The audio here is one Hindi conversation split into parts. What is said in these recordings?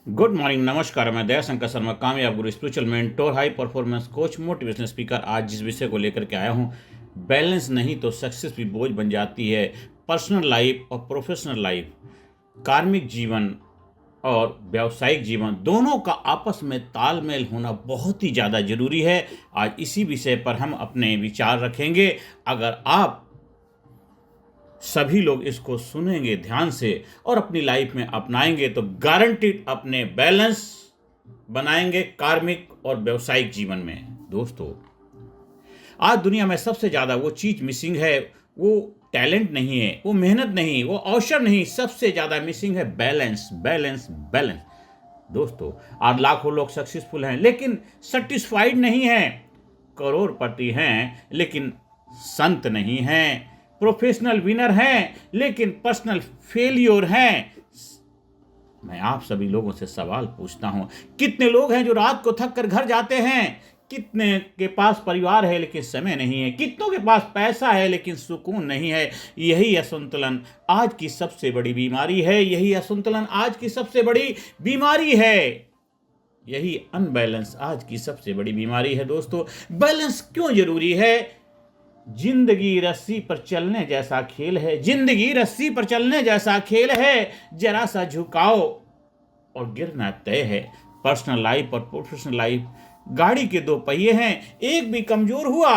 गुड मॉर्निंग, नमस्कार। मैं दयाशंकर शर्मा, कामयाब गुरु, spiritual mentor, high performance coach, motivational speaker. आज जिस विषय को लेकर के आया हूँ, बैलेंस नहीं तो सक्सेस भी बोझ बन जाती है। पर्सनल लाइफ और प्रोफेशनल लाइफ, कार्मिक जीवन और व्यावसायिक जीवन, दोनों का आपस में तालमेल होना बहुत ही ज़्यादा जरूरी है। आज इसी विषय पर हम अपने विचार रखेंगे। अगर आप सभी लोग इसको सुनेंगे ध्यान से और अपनी लाइफ में अपनाएंगे तो गारंटीड अपने बैलेंस बनाएंगे कार्मिक और व्यावसायिक जीवन में। दोस्तों, आज दुनिया में सबसे ज़्यादा वो चीज़ मिसिंग है, वो टैलेंट नहीं है, वो मेहनत नहीं, वो अवसर नहीं, सबसे ज़्यादा मिसिंग है बैलेंस, बैलेंस, बैलेंस। दोस्तों, आज लाखों लोग सक्सेसफुल हैं लेकिन सेटिस्फाइड नहीं हैं, करोड़पति हैं लेकिन संत नहीं हैं, प्रोफेशनल विनर हैं लेकिन पर्सनल फेलियर हैं। मैं आप सभी लोगों से सवाल पूछता हूं, कितने लोग हैं जो रात को थक कर घर जाते हैं? कितने के पास परिवार है लेकिन समय नहीं है? कितनों के पास पैसा है लेकिन सुकून नहीं है? यही असंतुलन आज की सबसे बड़ी बीमारी है। यही असंतुलन आज की सबसे बड़ी बीमारी है। यही अनबैलेंस आज की सबसे बड़ी बीमारी है। दोस्तों, बैलेंस क्यों जरूरी है? जिंदगी रस्सी पर चलने जैसा खेल है। जिंदगी रस्सी पर चलने जैसा खेल है। जरा सा झुकाओ और गिरना तय है। पर्सनल लाइफ और प्रोफेशनल लाइफ गाड़ी के दो पहिए हैं। एक भी कमजोर हुआ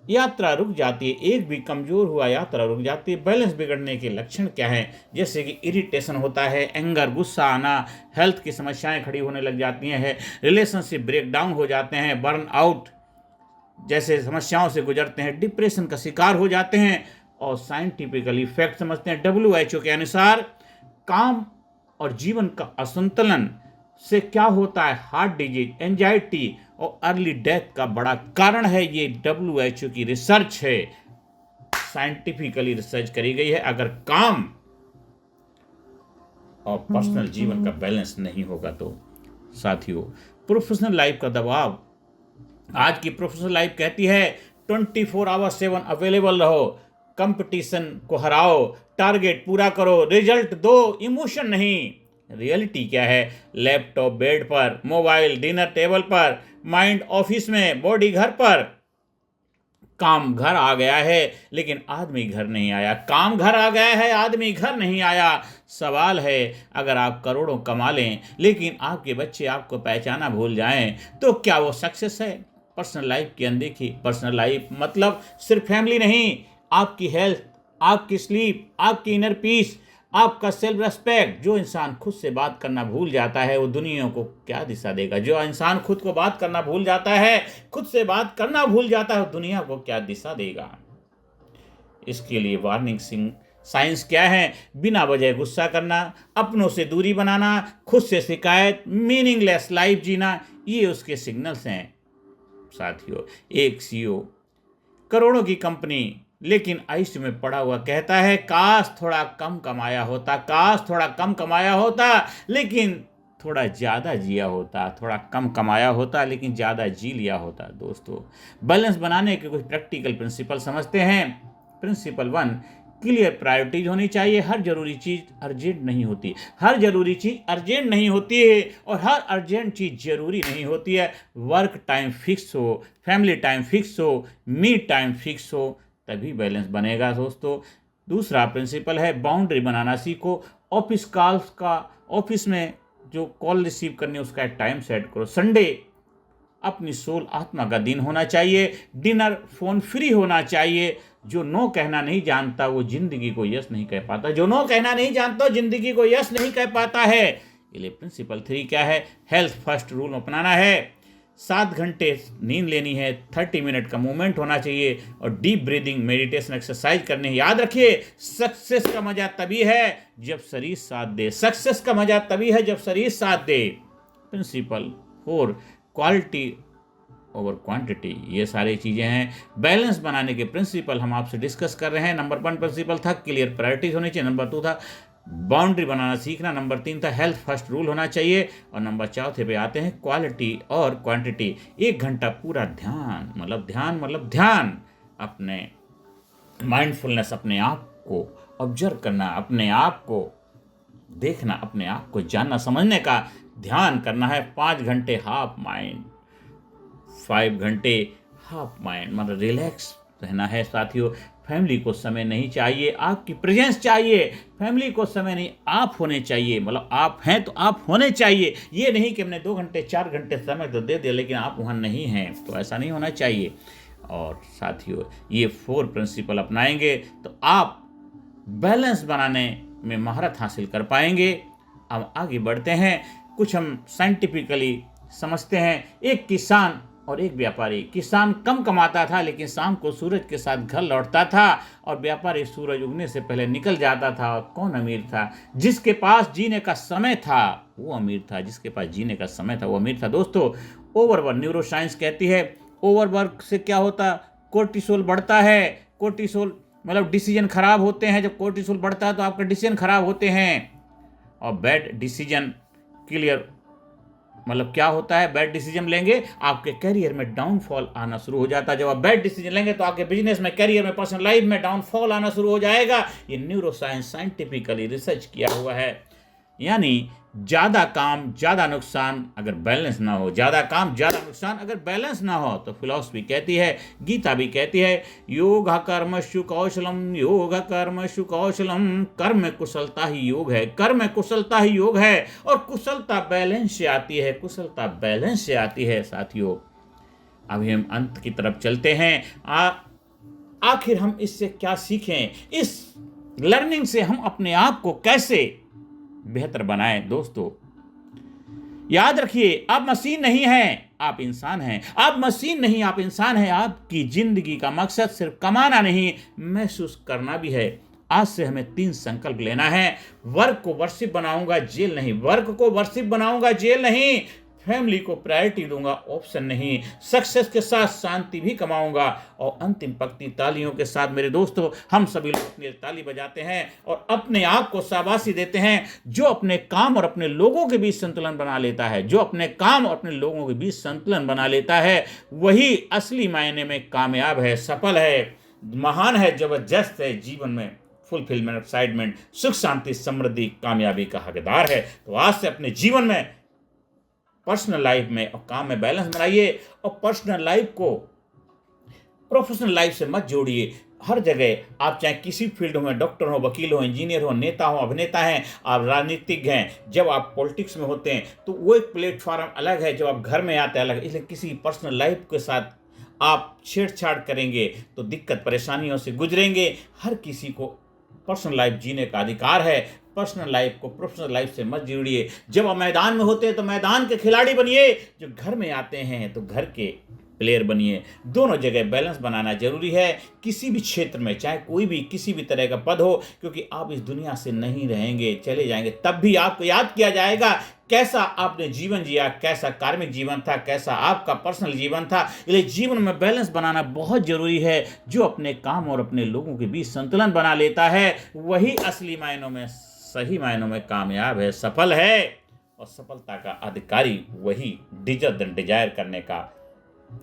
यात्रा रुक जाती है। एक भी कमजोर हुआ यात्रा रुक जाती है। बैलेंस बिगड़ने के लक्षण क्या हैं? जैसे कि इरिटेशन होता है, एंगर, गुस्सा आना, हेल्थ की समस्याएं खड़ी होने लग जाती हैं, रिलेशनशिप ब्रेक डाउन हो जाते हैं, बर्न आउट जैसे समस्याओं से गुजरते हैं, डिप्रेशन का शिकार हो जाते हैं। और साइंटिफिकली फैक्ट समझते हैं, WHO के अनुसार काम और जीवन का असंतुलन से क्या होता है? हार्ट डिजीज, एंजाइटी और अर्ली डेथ का बड़ा कारण है। ये WHO की रिसर्च है, साइंटिफिकली रिसर्च करी गई है। अगर काम और पर्सनल जीवन का बैलेंस नहीं होगा तो साथियों, प्रोफेशनल लाइफ का दबाव, आज की प्रोफेशनल लाइफ कहती है 24/7 अवेलेबल रहो, कंपटीशन को हराओ, टारगेट पूरा करो, रिजल्ट दो, इमोशन नहीं। रियलिटी क्या है? लैपटॉप बेड पर, मोबाइल डिनर टेबल पर, माइंड ऑफिस में, बॉडी घर पर। काम घर आ गया है लेकिन आदमी घर नहीं आया। काम घर आ गया है, आदमी घर नहीं आया। सवाल है, अगर आप करोड़ों कमा लें लेकिन आपके बच्चे आपको पहचाना भूल जाएं तो क्या वो सक्सेस है? पर्सनल लाइफ की अनदेखी। पर्सनल लाइफ मतलब सिर्फ फैमिली नहीं, आपकी हेल्थ, आपकी स्लीप, आपकी इनर पीस, आपका सेल्फ रेस्पेक्ट। जो इंसान खुद से बात करना भूल जाता है वो दुनिया को क्या दिशा देगा? जो इंसान खुद को बात करना भूल जाता है, खुद से बात करना भूल जाता है, दुनिया को क्या दिशा देगा? इसके लिए वार्निंग साइंस क्या है? बिना वजह गुस्सा करना, अपनों से दूरी बनाना, खुद से शिकायत, मीनिंगलेस लाइफ जीना, ये उसके सिग्नल्स हैं। साथियों, एक CEO, करोड़ों की कंपनी, लेकिन आईसीयू में पड़ा हुआ कहता है, काश थोड़ा कम कमाया होता, काश थोड़ा कम कमाया होता लेकिन थोड़ा ज़्यादा जिया होता, थोड़ा कम कमाया होता लेकिन ज़्यादा जी लिया होता। दोस्तों, बैलेंस बनाने के कुछ प्रैक्टिकल प्रिंसिपल समझते हैं। प्रिंसिपल 1, क्लियर प्रायोरिटीज होनी चाहिए। हर जरूरी चीज़ अर्जेंट नहीं होती। हर जरूरी चीज़ अर्जेंट नहीं होती है और हर अर्जेंट चीज़ जरूरी नहीं होती है। वर्क टाइम फिक्स हो, फैमिली टाइम फिक्स हो, मी टाइम फिक्स हो, तभी बैलेंस बनेगा। दोस्तों, दूसरा प्रिंसिपल है बाउंड्री बनाना सीखो। ऑफिस कॉल्स का, ऑफिस में जो कॉल रिसीव करनी है उसका टाइम सेट करो। संडे अपनी सोल आत्मा का दिन होना चाहिए। डिनर फोन फ्री होना चाहिए। जो नो कहना नहीं जानता वो जिंदगी को यस नहीं कह पाता। जो नो कहना नहीं जानता जिंदगी को यस नहीं कह पाता है। इसलिए प्रिंसिपल 3 क्या है? हेल्थ फर्स्ट रूल अपनाना है। 7 घंटे नींद लेनी है, 30 मिनट का मूवमेंट होना चाहिए और डीप ब्रीदिंग, मेडिटेशन, एक्सरसाइज करने हैं। याद रखिए, सक्सेस का मजा तभी है जब शरीर साथ दे। सक्सेस का मजा तभी है जब शरीर साथ दे। प्रिंसिपल 4, क्वालिटी ओवर क्वांटिटी, ये सारी चीज़ें हैं। बैलेंस बनाने के प्रिंसिपल हम आपसे डिस्कस कर रहे हैं। नंबर 1 प्रिंसिपल था क्लियर प्रायोरिटीज होनी चाहिए। नंबर 2 था बाउंड्री बनाना सीखना। नंबर 3 था हेल्थ फर्स्ट रूल होना चाहिए। और नंबर 4 पे आते हैं क्वालिटी और क्वांटिटी। 1 घंटा पूरा ध्यान मतलब ध्यान, अपने माइंडफुलनेस, अपने आप को ऑब्जर्व करना, अपने आप को देखना, अपने आप को जानना समझने का ध्यान करना है 5 घंटे हाफ माइंड, 5 घंटे हाफ माइंड, मतलब रिलैक्स रहना है साथियों। फैमिली को समय नहीं चाहिए, आपकी प्रेजेंस चाहिए। फैमिली को समय नहीं, आप होने चाहिए, मतलब आप हैं तो आप होने चाहिए। ये नहीं कि हमने 2 घंटे 4 घंटे समय तो दे दिया लेकिन आप वहाँ नहीं हैं, तो ऐसा नहीं होना चाहिए। और साथियों ये 4 प्रिंसिपल अपनाएंगे तो आप बैलेंस बनाने में महारत हासिल कर पाएंगे। अब आगे बढ़ते हैं, कुछ हम साइंटिफिकली समझते हैं। एक किसान और एक व्यापारी। किसान कम कमाता था लेकिन शाम को सूरज के साथ घर लौटता था, और व्यापारी सूरज उगने से पहले निकल जाता था। और कौन अमीर था? जिसके पास जीने का समय था वो अमीर था, जिसके पास जीने का समय था वो अमीर था। दोस्तों ओवरवर्क, न्यूरोसाइंस कहती है ओवरवर्क से क्या होता, कोर्टिसोल बढ़ता है। कोर्टिसोल मतलब डिसीजन खराब होते हैं। जब कोर्टिसोल बढ़ता है तो आपके डिसीजन खराब होते हैं। और बैड डिसीजन क्लियर मतलब क्या होता है, बैड डिसीजन लेंगे आपके करियर में डाउनफॉल आना शुरू हो जाता है। जब आप बैड डिसीजन लेंगे तो आपके बिजनेस में, करियर में, पर्सनल लाइफ में डाउनफॉल आना शुरू हो जाएगा। ये न्यूरोसाइंस साइंटिफिकली रिसर्च किया हुआ है। यानी ज़्यादा काम ज़्यादा नुकसान अगर बैलेंस ना हो, ज़्यादा काम ज़्यादा नुकसान अगर बैलेंस ना हो, तो फिलॉसफी कहती है, गीता भी कहती है, योग कर्मशु कौशलम, योग कर्मशु कौशलम, कर्म कुशलता ही योग है, कर्म कुशलता ही योग है। और कुशलता बैलेंस से आती है, कुशलता बैलेंस से आती है साथियों। अभी हम अंत की तरफ चलते हैं। आखिर हम इससे क्या सीखें? इस लर्निंग से हम अपने आप को कैसे बेहतर बनाएं? दोस्तों याद रखिए, आप मशीन नहीं हैं, आप इंसान हैं। आप मशीन नहीं, आप इंसान हैं। आपकी जिंदगी का मकसद सिर्फ कमाना नहीं, महसूस करना भी है। आज से हमें 3 संकल्प लेना है। वर्क को वर्शिप बनाऊंगा, जेल नहीं। वर्क को वर्शिप बनाऊंगा, जेल नहीं। फैमिली को प्रायोरिटी दूंगा, ऑप्शन नहीं। सक्सेस के साथ शांति भी कमाऊंगा। और अंतिम पंक्ति तालियों के साथ मेरे दोस्तों, हम सभी लोग अपनी ताली बजाते हैं और अपने आप को शाबाशी देते हैं। जो अपने काम और अपने लोगों के बीच संतुलन बना लेता है, जो अपने काम और अपने लोगों के बीच संतुलन बना लेता है, वही असली मायने में कामयाब है, सफल है, महान है, जबरदस्त है। जीवन में फुलफिलमेंट, एक्साइटमेंट, सुख शांति समृद्धि कामयाबी का हकदार है। तो आज से अपने जीवन में, पर्सनल लाइफ में और काम में बैलेंस बनाइए। और पर्सनल लाइफ को प्रोफेशनल लाइफ से मत जोड़िए। हर जगह आप चाहे किसी फील्ड में, डॉक्टर हो, वकील हो, इंजीनियर हो, नेता हो, अभिनेता हैं, आप राजनीतिज्ञ हैं, जब आप पॉलिटिक्स में होते हैं तो वो एक प्लेटफॉर्म अलग है, जब आप घर में आते हैं अलग। इसलिए किसी पर्सनल लाइफ के साथ आप छेड़छाड़ करेंगे तो दिक्कत परेशानियों से गुजरेंगे। हर किसी को पर्सनल लाइफ जीने का अधिकार है। पर्सनल लाइफ को प्रोफेशनल लाइफ से मत जोड़िए। जब आप मैदान में होते हैं तो मैदान के खिलाड़ी बनिए, जो घर में आते हैं तो घर के प्लेयर बनिए। दोनों जगह बैलेंस बनाना जरूरी है, किसी भी क्षेत्र में, चाहे कोई भी किसी भी तरह का पद हो, क्योंकि आप इस दुनिया से नहीं रहेंगे, चले जाएंगे। तब भी आपको याद किया जाएगा कैसा आपने जीवन जिया, कैसा कार्मिक जीवन था, कैसा आपका पर्सनल जीवन था। इसलिए जीवन में बैलेंस बनाना बहुत जरूरी है। जो अपने काम और अपने लोगों के बीच संतुलन बना लेता है, वही असली मायनों में, सही मायनों में कामयाब है, सफल है। और सफलता का अधिकारी वही डिजायर करने का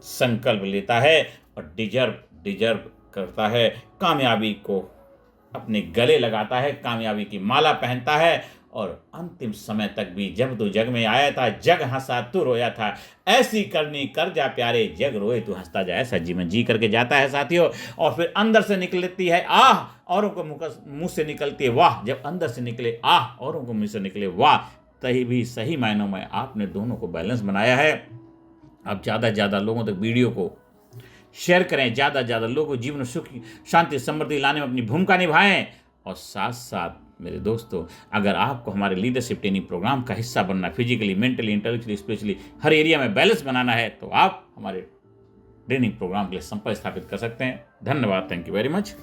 संकल्प लेता है और डिजर्व करता है, कामयाबी को अपने गले लगाता है, कामयाबी की माला पहनता है। और अंतिम समय तक भी, जब तू जग में आया था, जग हंसा तू रोया था, ऐसी करनी कर जा प्यारे, जग रोए तू हंसता जा। ऐसा जीवन जी करके जाता है साथियों। और फिर अंदर से निकलती है आह, औरों को मुंह से निकलती है वाह। जब अंदर से निकले आह, औरों को मुंह से निकले वाह, तभी भी सही मायनों में आपने दोनों को बैलेंस बनाया है। आप ज़्यादा से ज़्यादा लोगों तक वीडियो को शेयर करें, ज़्यादा से ज़्यादा लोगों को जीवन सुख शांति समृद्धि लाने में अपनी भूमिका निभाएं। और साथ साथ मेरे दोस्तों, अगर आपको हमारे लीडरशिप ट्रेनिंग प्रोग्राम का हिस्सा बनना, फिजिकली, मेंटली, इंटेलेक्चुअली, स्पिरिचुअली हर एरिया में बैलेंस बनाना है, तो आप हमारे ट्रेनिंग प्रोग्राम के लिए संपर्क स्थापित कर सकते हैं। धन्यवाद। Thank you very much.